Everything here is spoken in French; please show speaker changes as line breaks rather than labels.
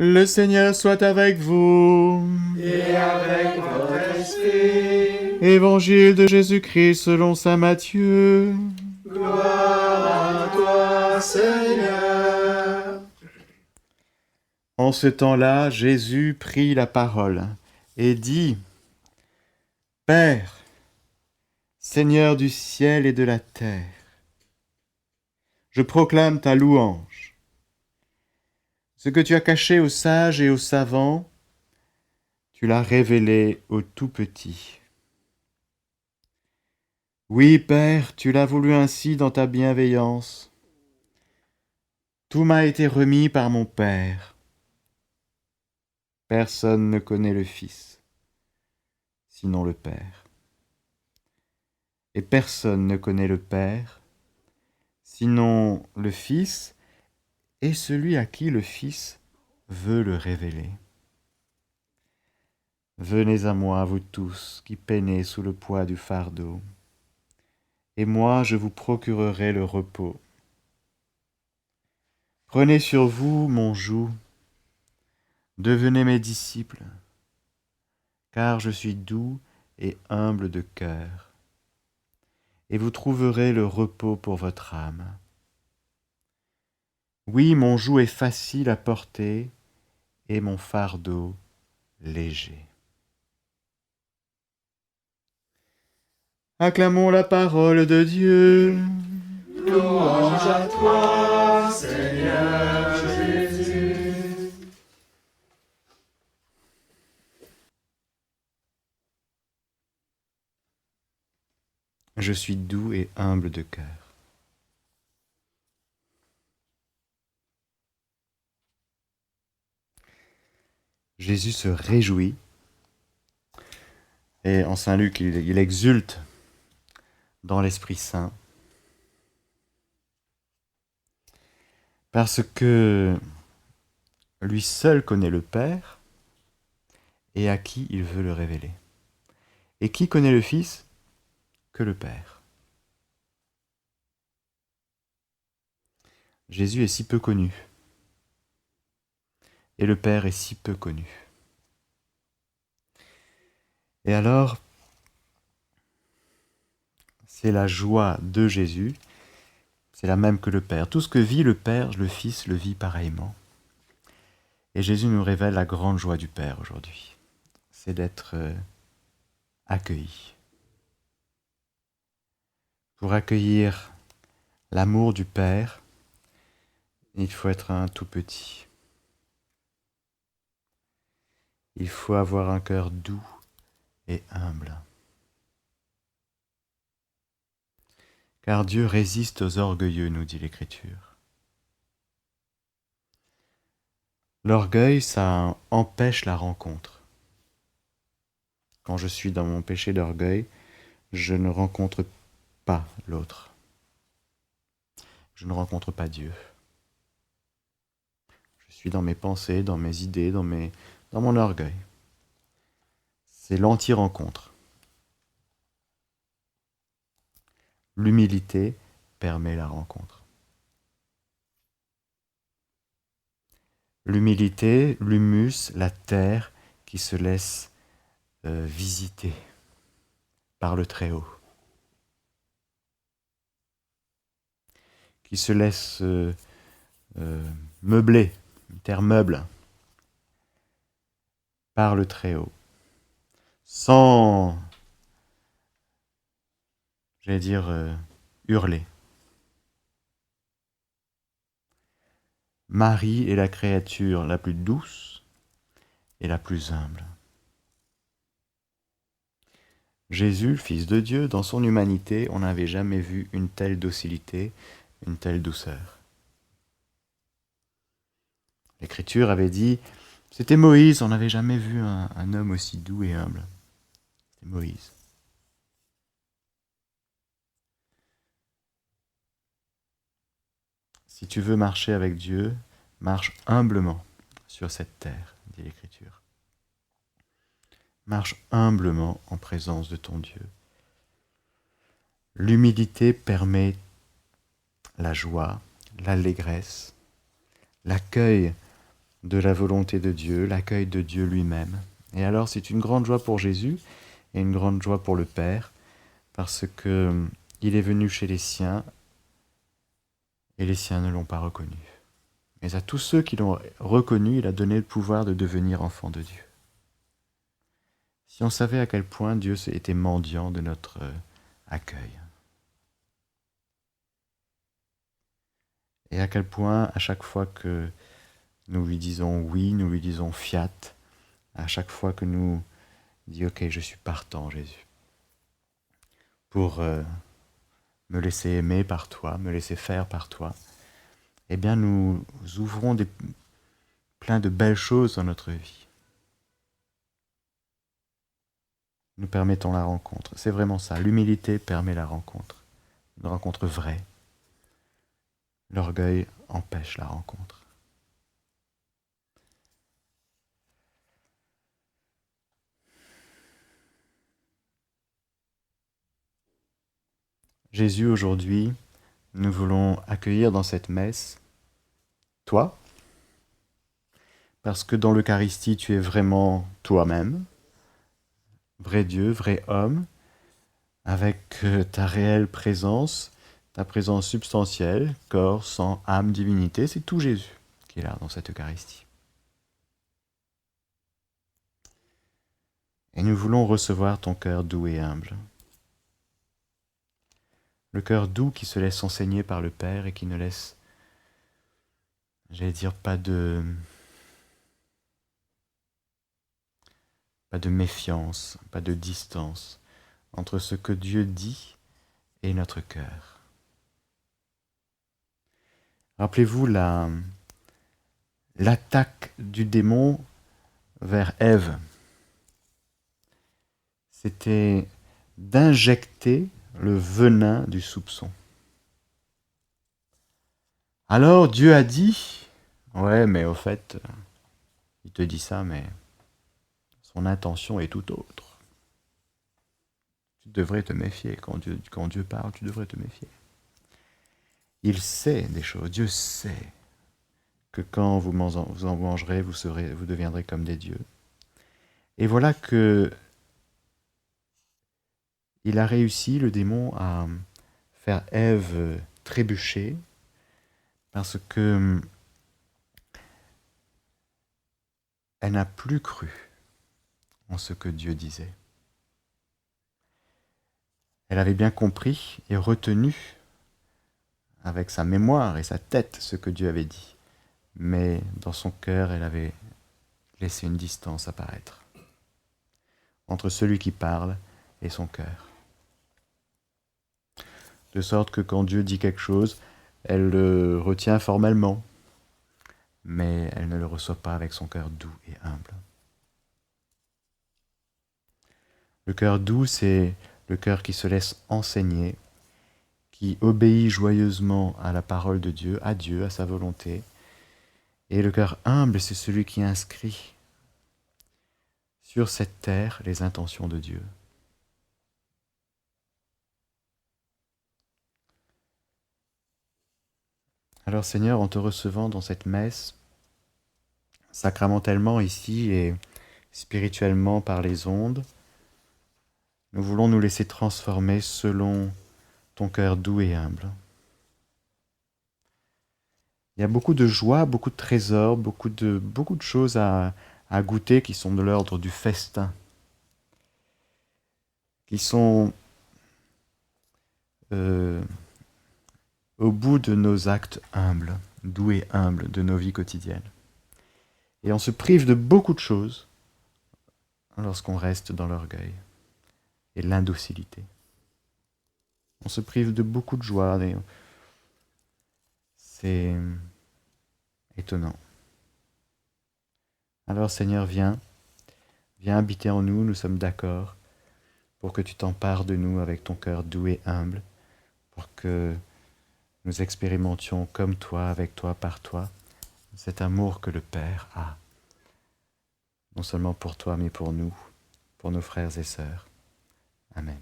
Le Seigneur soit avec vous.
Et avec votre esprit.
Évangile de Jésus-Christ selon saint Matthieu.
Gloire à toi, Seigneur.
En ce temps-là, Jésus prit la parole et dit : Père, Seigneur du ciel et de la terre, je proclame ta louange. Ce que tu as caché aux sages et aux savants, tu l'as révélé aux tout-petits. Oui, Père, tu l'as voulu ainsi dans ta bienveillance. Tout m'a été remis par mon Père. Personne ne connaît le Fils, sinon le Père. Et personne ne connaît le Père, sinon le Fils et celui à qui le Fils veut le révéler. Venez à moi, vous tous, qui peinez sous le poids du fardeau, et moi je vous procurerai le repos. Prenez sur vous mon joug, devenez mes disciples, car je suis doux et humble de cœur, et vous trouverez le repos pour votre âme. Oui, mon joug est facile à porter, et mon fardeau léger. Acclamons la parole de Dieu.
Louange à toi, Seigneur Jésus.
Je suis doux et humble de cœur. Jésus se réjouit, et en Saint Luc, il exulte dans l'Esprit Saint, parce que lui seul connaît le Père, et à qui il veut le révéler. Et qui connaît le Fils que le Père. Jésus est si peu connu, et le Père est si peu connu. Et alors, c'est la joie de Jésus, c'est la même que le Père. Tout ce que vit le Père, le Fils le vit pareillement. Et Jésus nous révèle la grande joie du Père aujourd'hui. C'est d'être accueilli. Pour accueillir l'amour du Père, il faut être un tout petit. Il faut avoir un cœur doux et humble. Car Dieu résiste aux orgueilleux, nous dit l'Écriture. L'orgueil, ça empêche la rencontre. Quand je suis dans mon péché d'orgueil, je ne rencontre pas l'autre. Je ne rencontre pas Dieu. Je suis dans mes pensées, dans mes idées, dans mon orgueil. C'est l'anti-rencontre. L'humilité permet la rencontre. L'humilité, l'humus, la terre qui se laisse visiter par le Très-Haut. Qui se laisse meubler, une terre meuble, par le Très-Haut. Sans, j'allais dire, hurler. Marie est la créature la plus douce et la plus humble. Jésus, le Fils de Dieu, dans son humanité, on n'avait jamais vu une telle docilité, une telle douceur. L'Écriture avait dit, c'était Moïse, on n'avait jamais vu un homme aussi doux et humble. C'était Moïse. Si tu veux marcher avec Dieu, marche humblement sur cette terre, dit l'Écriture. Marche humblement en présence de ton Dieu. L'humilité permet la joie, l'allégresse, l'accueil de la volonté de Dieu, l'accueil de Dieu lui-même. Et alors c'est une grande joie pour Jésus et une grande joie pour le Père, parce que il est venu chez les siens et les siens ne l'ont pas reconnu. Mais à tous ceux qui l'ont reconnu, il a donné le pouvoir de devenir enfants de Dieu. Si on savait à quel point Dieu était mendiant de notre accueil. Et à quel point, à chaque fois que nous lui disons oui, nous lui disons fiat, à chaque fois que nous disons ok, je suis partant, Jésus, pour me laisser aimer par toi, me laisser faire par toi, eh bien nous ouvrons plein de belles choses dans notre vie. Nous permettons la rencontre. C'est vraiment ça. L'humilité permet la rencontre. Une rencontre vraie. L'orgueil empêche la rencontre. Jésus, aujourd'hui, nous voulons accueillir dans cette messe toi, parce que dans l'Eucharistie, tu es vraiment toi-même, vrai Dieu, vrai homme, avec ta réelle présence, ta présence substantielle, corps, sang, âme, divinité, c'est tout Jésus qui est là dans cette Eucharistie. Et nous voulons recevoir ton cœur doux et humble. Le cœur doux qui se laisse enseigner par le Père et qui ne laisse, j'allais dire, pas de méfiance, pas de distance entre ce que Dieu dit et notre cœur. Rappelez-vous l'attaque du démon vers Ève. C'était d'injecter le venin du soupçon. Alors Dieu a dit, ouais, mais au fait, il te dit ça, mais son intention est tout autre. Tu devrais te méfier. Quand Dieu parle, tu devrais te méfier. Il sait des choses. Dieu sait que quand vous en mangerez, vous deviendrez comme des dieux. Et voilà que il a réussi, le démon, à faire Ève trébucher parce que elle n'a plus cru en ce que Dieu disait. Elle avait bien compris et retenu avec sa mémoire et sa tête ce que Dieu avait dit. Mais dans son cœur, elle avait laissé une distance apparaître entre celui qui parle et son cœur. De sorte que quand Dieu dit quelque chose, elle le retient formellement, mais elle ne le reçoit pas avec son cœur doux et humble. Le cœur doux, c'est le cœur qui se laisse enseigner, qui obéit joyeusement à la parole de Dieu, à sa volonté. Et le cœur humble, c'est celui qui inscrit sur cette terre les intentions de Dieu. Alors Seigneur, en te recevant dans cette messe, sacramentellement ici et spirituellement par les ondes, nous voulons nous laisser transformer selon ton cœur doux et humble. Il y a beaucoup de joie, beaucoup de trésors, beaucoup de choses à goûter qui sont de l'ordre du festin, qui sont au bout de nos actes humbles, doux et humbles de nos vies quotidiennes. Et on se prive de beaucoup de choses lorsqu'on reste dans l'orgueil et l'indocilité. On se prive de beaucoup de joie. C'est étonnant. Alors Seigneur, viens habiter en nous, nous sommes d'accord, pour que tu t'empares de nous avec ton cœur doux et humble, pour que nous expérimentions comme toi, avec toi, par toi, cet amour que le Père a, non seulement pour toi, mais pour nous, pour nos frères et sœurs. Amen.